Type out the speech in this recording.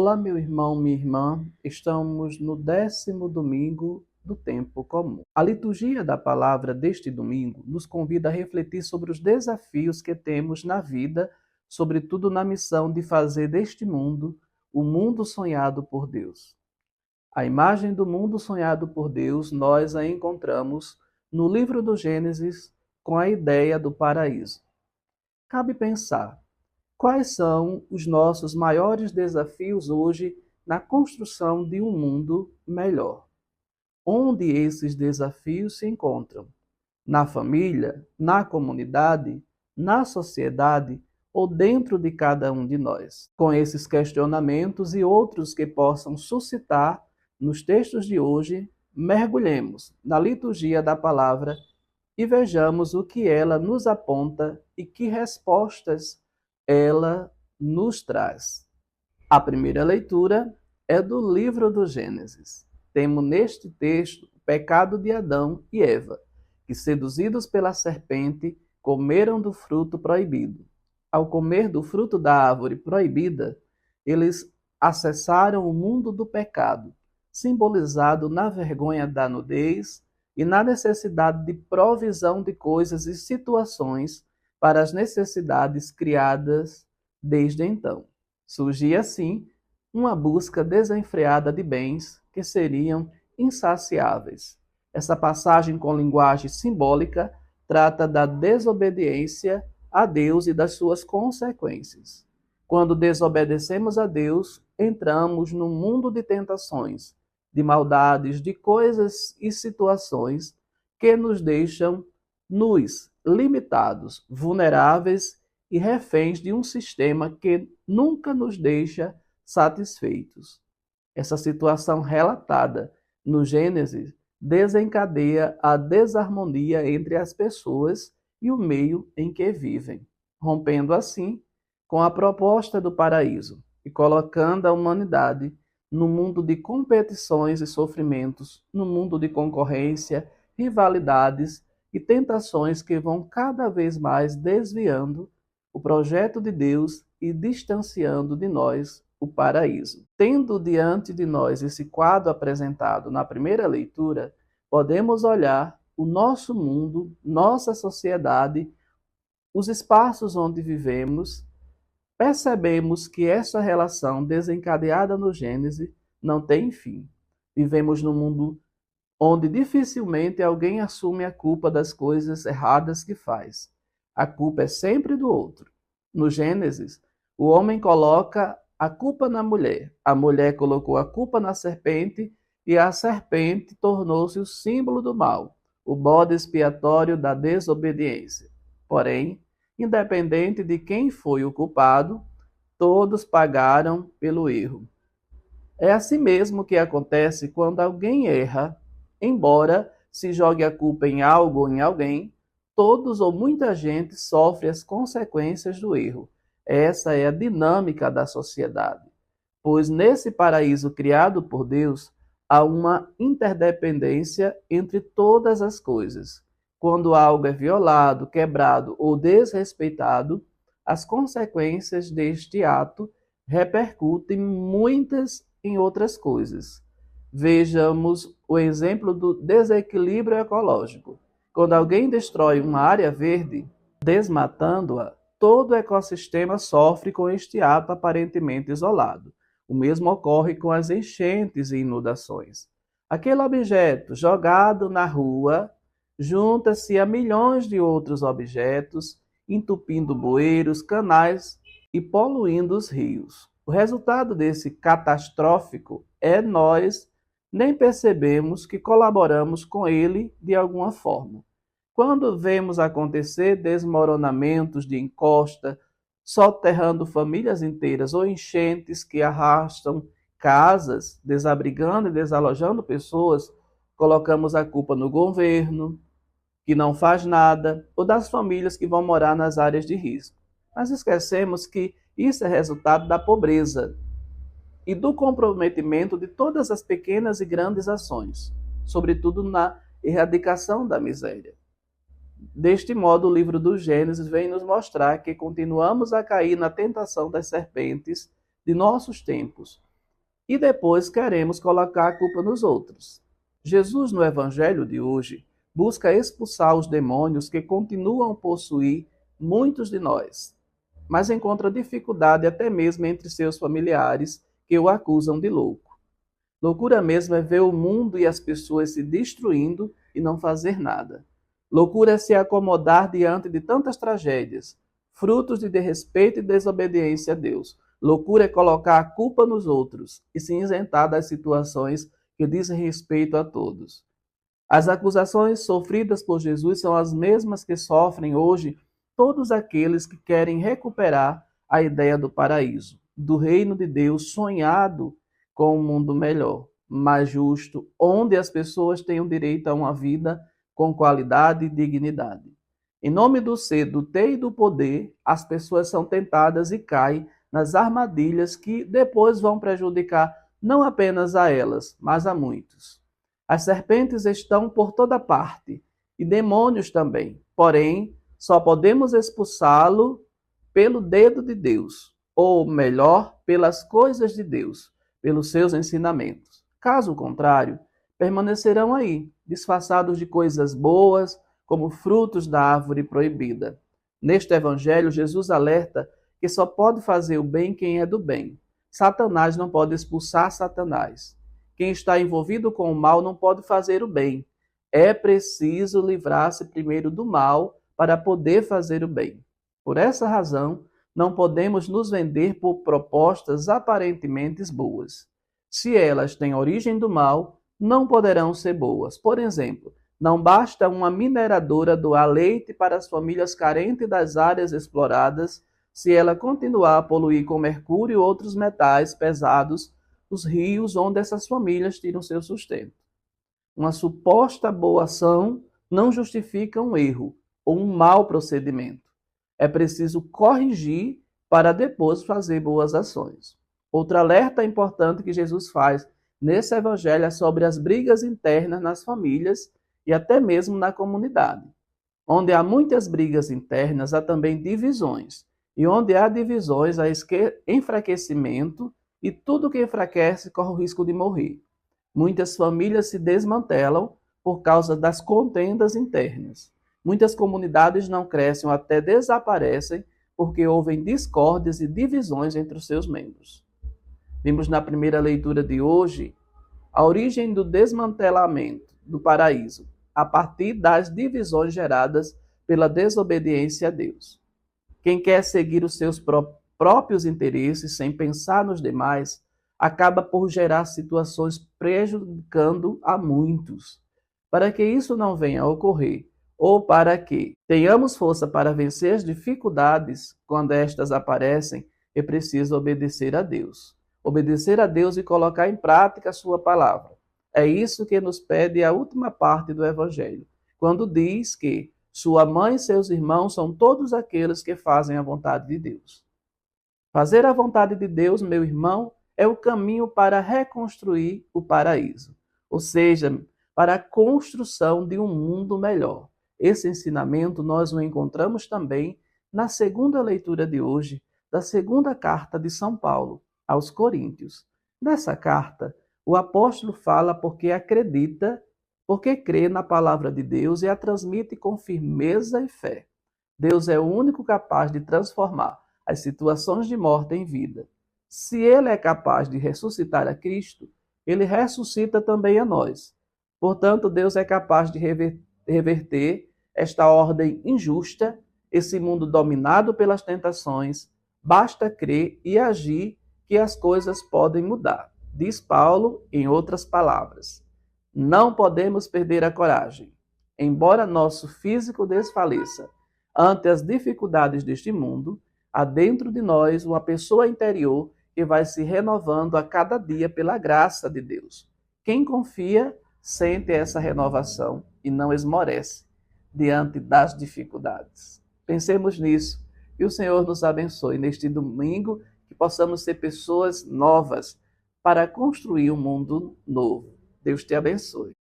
Olá, meu irmão, minha irmã. Estamos no 10º domingo do tempo comum. A liturgia da palavra deste domingo nos convida a refletir sobre os desafios que temos na vida, sobretudo na missão de fazer deste mundo o mundo sonhado por Deus. A imagem do mundo sonhado por Deus nós a encontramos no livro do Gênesis com a ideia do paraíso. Cabe pensar: quais são os nossos maiores desafios hoje na construção de um mundo melhor? Onde esses desafios se encontram? Na família, na comunidade, na sociedade ou dentro de cada um de nós? Com esses questionamentos e outros que possam suscitar nos textos de hoje, mergulhemos na liturgia da palavra e vejamos o que ela nos aponta e que respostas ela nos traz. A primeira leitura é do livro do Gênesis. Temos neste texto o pecado de Adão e Eva, que, seduzidos pela serpente, comeram do fruto proibido. Ao comer do fruto da árvore proibida, eles acessaram o mundo do pecado, simbolizado na vergonha da nudez e na necessidade de provisão de coisas e situações para as necessidades criadas desde então. Surgia assim uma busca desenfreada de bens que seriam insaciáveis. Essa passagem com linguagem simbólica trata da desobediência a Deus e das suas consequências. Quando desobedecemos a Deus, entramos num mundo de tentações, de maldades, de coisas e situações que nos deixam nus, limitados, vulneráveis e reféns de um sistema que nunca nos deixa satisfeitos. Essa situação relatada no Gênesis desencadeia a desarmonia entre as pessoas e o meio em que vivem, rompendo assim com a proposta do paraíso e colocando a humanidade no mundo de competições e sofrimentos, no mundo de concorrência, rivalidades e tentações que vão cada vez mais desviando o projeto de Deus e distanciando de nós o paraíso. Tendo diante de nós esse quadro apresentado na primeira leitura, podemos olhar o nosso mundo, nossa sociedade, os espaços onde vivemos. Percebemos que essa relação desencadeada no Gênesis não tem fim. Vivemos num mundo onde dificilmente alguém assume a culpa das coisas erradas que faz. A culpa é sempre do outro. No Gênesis, o homem coloca a culpa na mulher, a mulher colocou a culpa na serpente e a serpente tornou-se o símbolo do mal, o bode expiatório da desobediência. Porém, independente de quem foi o culpado, todos pagaram pelo erro. É assim mesmo que acontece quando alguém erra, embora se jogue a culpa em algo ou em alguém, todos ou muita gente sofre as consequências do erro. Essa é a dinâmica da sociedade, pois nesse paraíso criado por Deus, há uma interdependência entre todas as coisas. Quando algo é violado, quebrado ou desrespeitado, as consequências deste ato repercutem muitas em outras coisas. Vejamos o exemplo do desequilíbrio ecológico. Quando alguém destrói uma área verde, desmatando-a, todo o ecossistema sofre com este ato aparentemente isolado. O mesmo ocorre com as enchentes e inundações. Aquele objeto jogado na rua junta-se a milhões de outros objetos, entupindo bueiros, canais e poluindo os rios. O resultado desse catastrófico é nós nem percebemos que colaboramos com ele de alguma forma. Quando vemos acontecer desmoronamentos de encosta, soterrando famílias inteiras ou enchentes que arrastam casas, desabrigando e desalojando pessoas, colocamos a culpa no governo, que não faz nada, ou das famílias que vão morar nas áreas de risco. Mas esquecemos que isso é resultado da pobreza e do comprometimento de todas as pequenas e grandes ações, sobretudo na erradicação da miséria. Deste modo, o livro do Gênesis vem nos mostrar que continuamos a cair na tentação das serpentes de nossos tempos, e depois queremos colocar a culpa nos outros. Jesus, no Evangelho de hoje, busca expulsar os demônios que continuam a possuir muitos de nós, mas encontra dificuldade até mesmo entre seus familiares que o acusam de louco. Loucura mesmo é ver o mundo e as pessoas se destruindo e não fazer nada. Loucura é se acomodar diante de tantas tragédias, frutos de desrespeito e desobediência a Deus. Loucura é colocar a culpa nos outros e se isentar das situações que dizem respeito a todos. As acusações sofridas por Jesus são as mesmas que sofrem hoje todos aqueles que querem recuperar a ideia do paraíso, do reino de Deus sonhado com um mundo melhor, mais justo, onde as pessoas tenham direito a uma vida com qualidade e dignidade. Em nome do ser, do ter e do poder, as pessoas são tentadas e caem nas armadilhas que depois vão prejudicar não apenas a elas, mas a muitos. As serpentes estão por toda parte, e demônios também. Porém, só podemos expulsá-lo pelo dedo de Deus, ou melhor, pelas coisas de Deus, pelos seus ensinamentos. Caso contrário, permanecerão aí, disfarçados de coisas boas, como frutos da árvore proibida. Neste evangelho, Jesus alerta que só pode fazer o bem quem é do bem. Satanás não pode expulsar Satanás. Quem está envolvido com o mal não pode fazer o bem. É preciso livrar-se primeiro do mal para poder fazer o bem. Por essa razão, não podemos nos vender por propostas aparentemente boas. Se elas têm origem do mal, não poderão ser boas. Por exemplo, não basta uma mineradora doar leite para as famílias carentes das áreas exploradas se ela continuar a poluir com mercúrio e outros metais pesados os rios onde essas famílias tiram seu sustento. Uma suposta boa ação não justifica um erro ou um mau procedimento. É preciso corrigir para depois fazer boas ações. Outro alerta importante que Jesus faz nesse evangelho é sobre as brigas internas nas famílias e até mesmo na comunidade. Onde há muitas brigas internas, há também divisões. E onde há divisões, há enfraquecimento, e tudo que enfraquece corre o risco de morrer. Muitas famílias se desmantelam por causa das contendas internas. Muitas comunidades não crescem ou até desaparecem porque houve discórdias e divisões entre os seus membros. Vimos na primeira leitura de hoje a origem do desmantelamento do paraíso, a partir das divisões geradas pela desobediência a Deus. Quem quer seguir os seus próprios interesses sem pensar nos demais, acaba por gerar situações prejudicando a muitos. Para que isso não venha a ocorrer, ou para que tenhamos força para vencer as dificuldades quando estas aparecem, é preciso obedecer a Deus. Obedecer a Deus e colocar em prática a sua palavra. É isso que nos pede a última parte do Evangelho, quando diz que sua mãe e seus irmãos são todos aqueles que fazem a vontade de Deus. Fazer a vontade de Deus, meu irmão, é o caminho para reconstruir o paraíso, ou seja, para a construção de um mundo melhor. Esse ensinamento nós o encontramos também na segunda leitura de hoje, da segunda carta de São Paulo aos Coríntios. Nessa carta, o apóstolo fala porque acredita, porque crê na palavra de Deus e a transmite com firmeza e fé. Deus é o único capaz de transformar as situações de morte em vida. Se ele é capaz de ressuscitar a Cristo, ele ressuscita também a nós. Portanto, Deus é capaz de reverter esta ordem injusta, esse mundo dominado pelas tentações. Basta crer e agir que as coisas podem mudar. Diz Paulo, em outras palavras, não podemos perder a coragem. Embora nosso físico desfaleça ante as dificuldades deste mundo, há dentro de nós uma pessoa interior que vai se renovando a cada dia pela graça de Deus. Quem confia, sente essa renovação e não esmorece diante das dificuldades. Pensemos nisso e o Senhor nos abençoe neste domingo, que possamos ser pessoas novas para construir um mundo novo. Deus te abençoe.